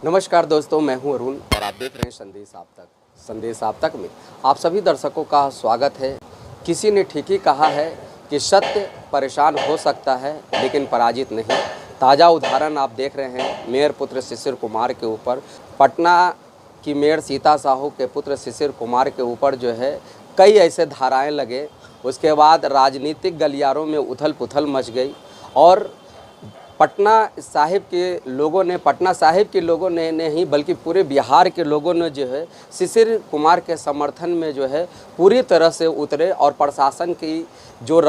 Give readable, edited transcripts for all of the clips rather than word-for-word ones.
नमस्कार दोस्तों, मैं हूं अरुण और आप देख रहे हैं संदेश आप तक। संदेश आप तक में आप सभी दर्शकों का स्वागत है। किसी ने ठीक ही कहा है कि सत्य परेशान हो सकता है लेकिन पराजित नहीं। ताज़ा उदाहरण आप देख रहे हैं मेयर पुत्र शिशिर कुमार के ऊपर। पटना की मेयर सीता साहू के पुत्र शिशिर कुमार के ऊपर जो है कई ऐसे धाराएं लगे। उसके बाद राजनीतिक गलियारों में उथल पुथल मच गई और पटना साहिब के लोगों ने नहीं बल्कि पूरे बिहार के लोगों ने जो है शिशिर कुमार के समर्थन में जो है पूरी तरह से उतरे और प्रशासन की जो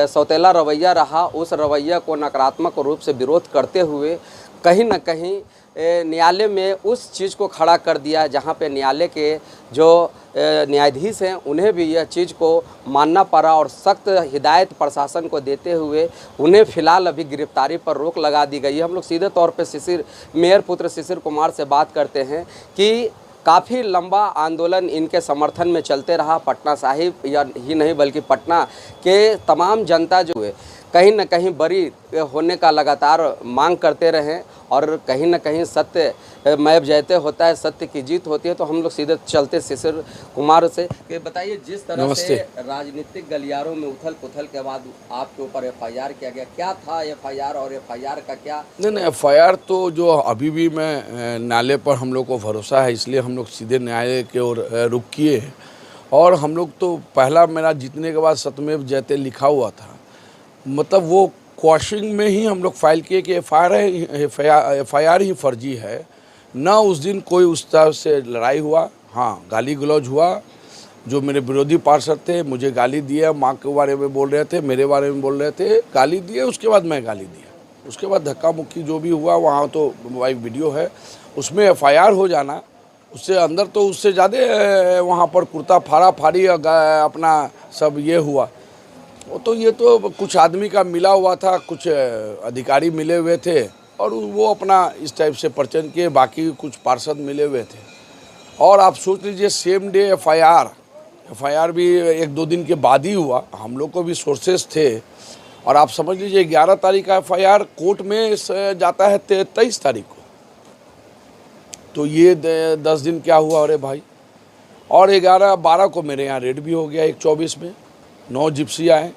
सौतेला रवैया रहा, उस रवैया को नकारात्मक रूप से विरोध करते हुए कहीं न कहीं न्यायालय में उस चीज़ को खड़ा कर दिया, जहां पे न्यायालय के जो न्यायाधीश हैं उन्हें भी यह चीज़ को मानना पड़ा और सख्त हिदायत प्रशासन को देते हुए उन्हें फ़िलहाल अभी गिरफ्तारी पर रोक लगा दी गई है। हम लोग सीधे तौर पे मेयर पुत्र शिशिर कुमार से बात करते हैं कि काफ़ी लंबा आंदोलन इनके समर्थन में चलते रहा। पटना साहिब या ही नहीं बल्कि पटना के तमाम जनता जो है कहीं न कहीं बरी होने का लगातार मांग करते रहें और कहीं न कहीं सत्य मैव जयते होता है, सत्य की जीत होती है। तो हम लोग सीधे चलते शिशिर कुमार से कि बताइए, जिस तरह से राजनीतिक गलियारों में उथल पुथल के बाद आपके ऊपर एफआईआर किया गया, क्या था एफआईआर और एफआईआर का क्या? नहीं, एफआईआर तो जो अभी भी मैं न्यायालय पर हम लोग को भरोसा है, इसलिए हम लोग सीधे न्यायालय की ओर रुख किए हैं। और हम लोग तो पहला मेरा जीतने के बाद सत्यमेव जयते लिखा हुआ था, मतलब वो क्वाशिंग में ही हम लोग फाइल किए कि एफआईआर ही फर्जी है। ना उस दिन कोई उस तरह से लड़ाई हुआ। हाँ, गाली गलौज हुआ। जो मेरे विरोधी पार्षद थे मुझे गाली दिया, माँ के बारे में बोल रहे थे, मेरे बारे में बोल रहे थे, गाली दिए। उसके बाद मैं गाली दिया, उसके बाद धक्का मुक्की जो भी हुआ वहाँ तो वाइव वीडियो है, उसमें एफआईआर हो जाना, उससे अंदर तो उससे ज़्यादा वहाँ पर कुर्ता फाड़ा फाड़ी अपना सब ये हुआ। वो तो ये तो कुछ आदमी का मिला हुआ था, कुछ अधिकारी मिले हुए थे और वो अपना इस टाइप से प्रचन किए, बाकी कुछ पार्षद मिले हुए थे। और आप सोच लीजिए सेम डे एफआईआर भी 1-2 दिन के बाद ही हुआ। हम लोग को भी सोर्सेस थे और आप समझ लीजिए 11 तारीख का एफआईआर कोर्ट में जाता है 23 तारीख को। तो ये 10 दिन क्या हुआ अरे भाई। और 11-12 को मेरे यहाँ रेड भी हो गया, 1-24 में 9 जिप्सी आए।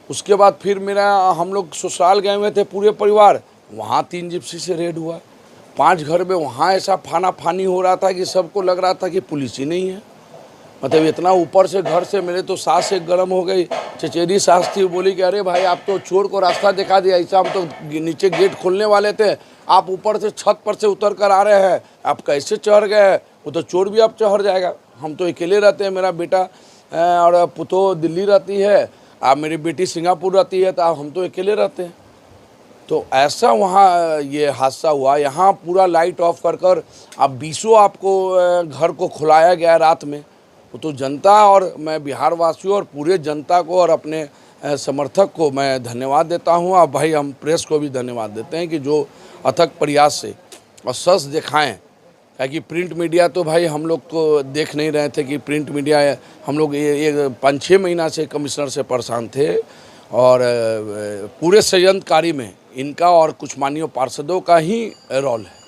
उसके बाद फिर हम लोग ससुराल गए हुए थे पूरे परिवार, वहाँ 3 जिप्सी से रेड हुआ। 5 घर में वहाँ ऐसा फाना फानी हो रहा था कि सबको लग रहा था कि पुलिस ही नहीं है। मतलब इतना ऊपर से घर से मेरे तो सांस एक गर्म हो गई। चचेरी सास थी, बोली कि अरे भाई आप तो चोर को रास्ता दिखा दिया, ऐसा हम तो नीचे गेट खोलने वाले थे, आप ऊपर से छत पर से उतर कर आ रहे हैं, आप कैसे चढ़ गए? वो तो चोर भी अब चढ़ जाएगा। हम तो अकेले रहते हैं, मेरा बेटा और पुतो दिल्ली रहती है, आप मेरी बेटी सिंगापुर रहती है, तो हम तो अकेले रहते हैं। तो ऐसा वहाँ ये हादसा हुआ। यहाँ पूरा लाइट ऑफ कर अब 20 आपको घर को खुलाया गया रात में। वो तो जनता और मैं बिहार वासियों और पूरे जनता को और अपने समर्थक को मैं धन्यवाद देता हूँ। और भाई हम प्रेस को भी धन्यवाद देते हैं कि जो अथक प्रयास से और सच दिखाएँ। कि प्रिंट मीडिया तो भाई हम लोग को देख नहीं रहे थे कि प्रिंट मीडिया, हम लोग ये 5-6 महीना से कमिश्नर से परेशान थे और पूरे षड्यंत्रकारी में इनका और कुछ माननीय पार्षदों का ही रोल है।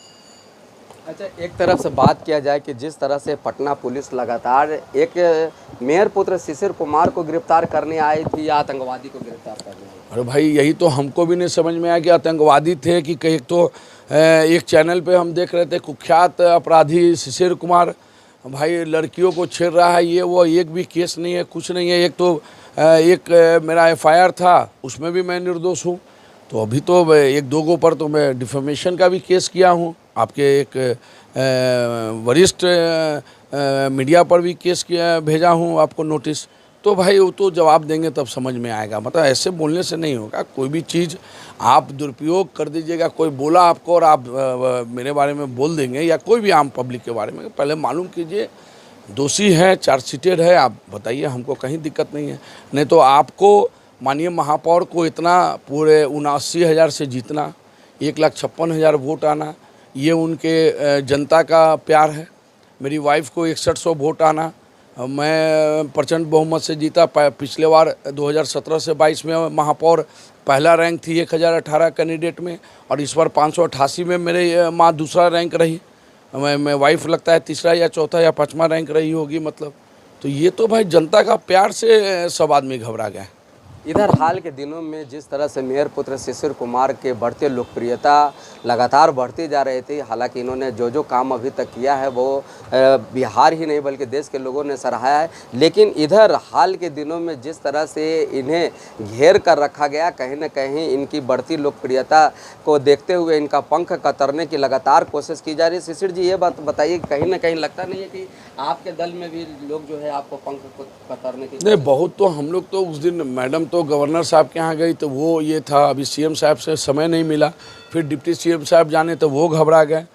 अच्छा, एक तरफ से बात किया जाए कि जिस तरह से पटना पुलिस लगातार एक मेयर पुत्र शिशिर कुमार को गिरफ्तार करने आई थी या आतंकवादी को गिरफ्तार करने आई? अरे भाई यही तो हमको भी नहीं समझ में आया कि आतंकवादी थे कि कहीं। तो एक चैनल पे हम देख रहे थे कुख्यात अपराधी शिशिर कुमार भाई लड़कियों को छेड़ रहा है, ये वो, एक भी केस नहीं है, कुछ नहीं है। एक तो मेरा एफआईआर था, उसमें भी मैं निर्दोष हूँ। तो अभी तो 1-2 को पर तो मैं डिफेमेशन का भी केस किया हूँ, आपके एक वरिष्ठ मीडिया पर भी केस किया, भेजा हूँ आपको नोटिस। तो भाई वो तो जवाब देंगे तब समझ में आएगा। मतलब ऐसे बोलने से नहीं होगा। कोई भी चीज़ आप दुरुपयोग कर दीजिएगा, कोई बोला आपको और आप मेरे बारे में बोल देंगे या कोई भी आम पब्लिक के बारे में, पहले मालूम कीजिए दोषी है, चार्जशीटेड है, आप बताइए, हमको कहीं दिक्कत नहीं है। नहीं तो आपको माननीय महापौर को इतना पूरे 79,000 से जीतना, 1,56,000 वोट आना, ये उनके जनता का प्यार है। मेरी वाइफ को 6100 वोट आना, मैं प्रचंड बहुमत से जीता। पिछले बार 2017 से 22 में महापौर पहला रैंक थी 1018 कैंडिडेट में, और इस बार 588 में मेरे माँ दूसरा रैंक रही। मैं वाइफ लगता है तीसरा या चौथा या पाँचवा रैंक रही होगी मतलब। तो ये तो भाई जनता का प्यार से सब आदमी घबरा गए। इधर हाल के दिनों में जिस तरह से मेयर पुत्र शिशिर कुमार के बढ़ते लोकप्रियता लगातार बढ़ती जा रही थी, हालांकि इन्होंने जो जो काम अभी तक किया है वो बिहार ही नहीं बल्कि देश के लोगों ने सराहा है, लेकिन इधर हाल के दिनों में जिस तरह से इन्हें घेर कर रखा गया, कहीं ना कहीं इनकी बढ़ती लोकप्रियता को देखते हुए इनका पंख कतरने की लगातार कोशिश की जा रही है। शिशिर जी, ये बात बताइए, कहीं ना कहीं लगता नहीं है कि आपके दल में भी लोग जो है आपको पंख कतरने की? नहीं, बहुत। तो हम लोग तो उस दिन मैडम तो गवर्नर साहब के यहाँ गई तो वो ये था, अभी सीएम साहब से समय नहीं मिला, फिर डिप्टी सीएम साहब जाने तो वो घबरा गए,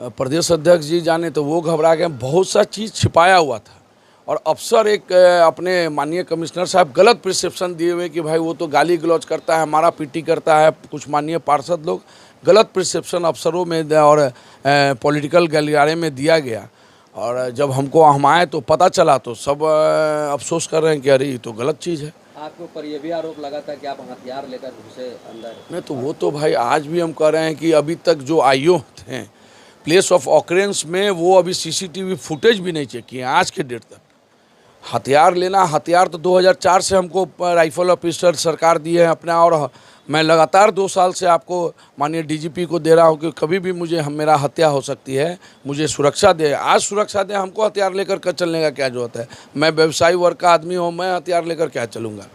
प्रदेश अध्यक्ष जी जाने तो वो घबरा गए। बहुत सा चीज़ छिपाया हुआ था, और अफसर एक अपने माननीय कमिश्नर साहब गलत प्रिसेप्शन दिए हुए कि भाई वो तो गाली गलौज करता है, मारा पीटी करता है। कुछ माननीय पार्षद लोग गलत प्रिसेप्शन अफसरों में और पॉलिटिकल गलियारे में दिया गया, और जब हम आए तो पता चला तो सब अफसोस कर रहे हैं कि अरे ये तो गलत चीज़ है। आपके ऊपर ये भी आरोप लगा था कि आप हथियार लेकर घुसे अंदर? नहीं, तो वो तो भाई आज भी हम कह रहे हैं कि अभी तक जो आईओ थे प्लेस ऑफ ऑकरेंस में, वो अभी सीसीटीवी फुटेज भी नहीं चेक किए आज के डेट तक। हथियार लेना, हथियार तो 2004 से हमको राइफल ऑफिसर सरकार दिए हैं अपना, और मैं लगातार 2 साल से आपको माननीय डीजीपी को दे रहा हूँ कि कभी भी मेरा हत्या हो सकती है, मुझे सुरक्षा दे। आज सुरक्षा दे, हमको हथियार लेकर चलने का क्या जरूरत है? मैं व्यवसायी वर्ग का आदमी हूँ, मैं हथियार लेकर क्या चलूँगा?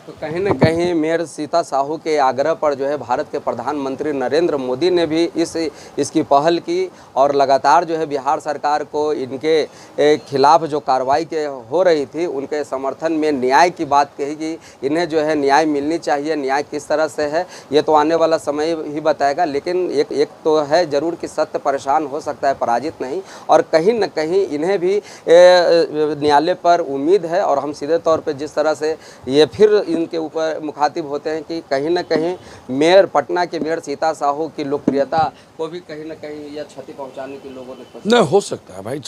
तो कहीं न कहीं मेयर सीता साहू के आग्रह पर जो है भारत के प्रधानमंत्री नरेंद्र मोदी ने भी इसकी पहल की, और लगातार जो है बिहार सरकार को इनके खिलाफ जो कार्रवाई के हो रही थी उनके समर्थन में न्याय की बात कही कि इन्हें जो है न्याय मिलनी चाहिए। न्याय किस तरह से है ये तो आने वाला समय ही बताएगा, लेकिन एक तो है ज़रूर कि सत्य परेशान हो सकता है, पराजित नहीं। और कहीं न कहीं इन्हें भी न्यायालय पर उम्मीद है, और हम सीधे तौर पर जिस तरह से ये फिर इनके ऊपर मुखातिब होते हैं कि कहीं ना कहीं मेयर पटना के मेयर सीता साहू की लोकप्रियता को भी कहीं ना कहीं यह क्षति पहुंचाने की लोगों ने कोशिश। नहीं हो सकता है भाई,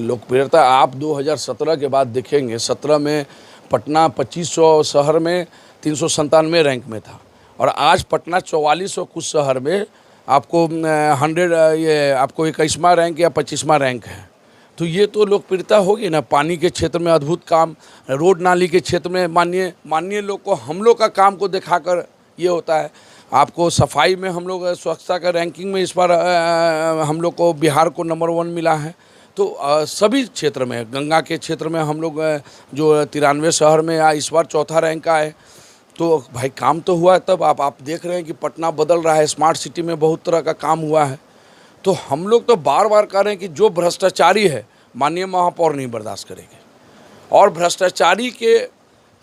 लोकप्रियता आप 2017 के बाद देखेंगे, 17 में पटना 2500 शहर में 397 रैंक में था, और आज पटना 4400 कुछ शहर में आपको 100 ये आपको 21वां रैंक या 25वां रैंक है। तो ये तो लोकप्रियता होगी ना। पानी के क्षेत्र में अद्भुत काम, रोड नाली के क्षेत्र में माननीय लोग को, हम लोग का काम को दिखाकर ये होता है। आपको सफाई में हम लोग स्वच्छता का रैंकिंग में इस बार हम लोग को बिहार को नंबर 1 मिला है। तो सभी क्षेत्र में, गंगा के क्षेत्र में हम लोग जो 93 शहर में इस बार चौथा रैंक आए। तो भाई काम तो हुआ है। तब आप देख रहे हैं कि पटना बदल रहा है, स्मार्ट सिटी में बहुत तरह का काम हुआ है। तो हम लोग तो बार बार कह रहे हैं कि जो भ्रष्टाचारी है माननीय महापौर नहीं बर्दाश्त करेंगे, और भ्रष्टाचारी के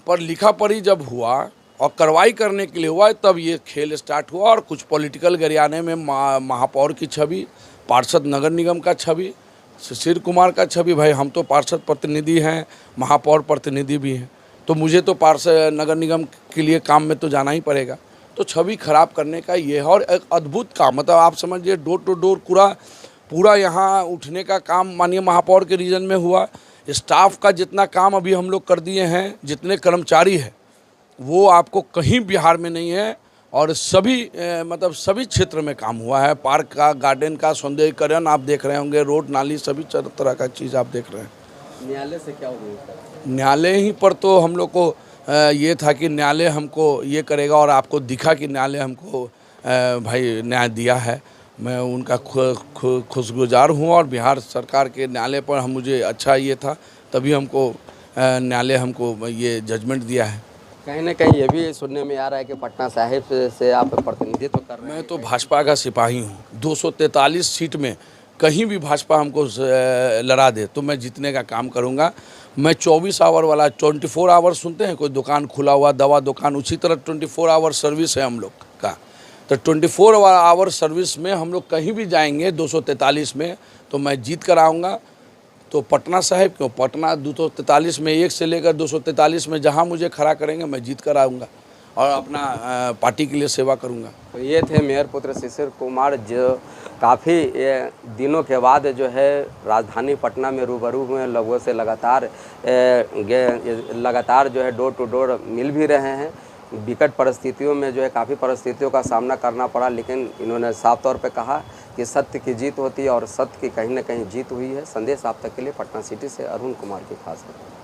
पर लिखा पढ़ी जब हुआ और कार्रवाई करने के लिए हुआ तब ये खेल स्टार्ट हुआ। और कुछ पॉलिटिकल गरियाने में महापौर की छवि, पार्षद नगर निगम का छवि, शिशिर कुमार का छवि। भाई हम तो पार्षद प्रतिनिधि हैं, महापौर प्रतिनिधि भी हैं, तो मुझे तो पार्षद नगर निगम के लिए काम में तो जाना ही पड़ेगा। तो छवि खराब करने का ये है। और एक अद्भुत काम, मतलब आप समझिए डोर टू डोर पूरा यहाँ उठने का काम माननीय महापौर के रीजन में हुआ। स्टाफ का जितना काम अभी हम लोग कर दिए हैं, जितने कर्मचारी हैं, वो आपको कहीं बिहार में नहीं है। और सभी मतलब सभी क्षेत्र में काम हुआ है। पार्क का, गार्डन का सौंदर्यीकरण आप देख रहे होंगे, रोड नाली, सभी तरह का चीज़ आप देख रहे हैं। न्यायालय से क्या उम्मीद? न्यायालय ही पर तो हम लोग को ये था कि न्यायालय हमको ये करेगा, और आपको दिखा कि न्यायालय हमको भाई न्याय दिया है। मैं उनका खुशगुजार हूँ, और बिहार सरकार के न्यायालय पर मुझे अच्छा ये था, तभी हमको न्यायालय हमको ये जजमेंट दिया है। कहीं ना कहीं ये भी सुनने में आ रहा है कि पटना साहिब से आप प्रतिनिधित्व कर रहे हैं। मैं तो भाजपा का सिपाही हूँ। 243 सीट में कहीं भी भाजपा हमको लड़ा दे तो मैं जीतने का काम करूँगा। मैं 24 आवर वाला, 24 आवर सुनते हैं कोई दुकान खुला हुआ, दवा दुकान, उसी तरह 24 आवर सर्विस है हम लोग का। तो 24 आवर सर्विस में हम लोग कहीं भी जाएंगे 243 में तो मैं जीत कर आऊँगा। तो पटना साहिब क्यों, पटना 243 में 1 से लेकर 243 में जहाँ मुझे खड़ा करेंगे मैं जीत कर आऊँगा और अपना पार्टी के लिए सेवा करूँगा। तो ये थे मेयर पुत्र शिशिर कुमार, जो काफ़ी दिनों के बाद जो है राजधानी पटना में रूबरू हुए लोगों से लगातार जो है डोर टू डोर मिल भी रहे हैं। विकट परिस्थितियों में जो है काफ़ी परिस्थितियों का सामना करना पड़ा, लेकिन इन्होंने साफ तौर पे कहा कि सत्य की जीत होती है और सत्य की कहीं ना कहीं जीत हुई है। संदेश आप तक के लिए पटना सिटी से अरुण कुमार की खास रिपोर्ट।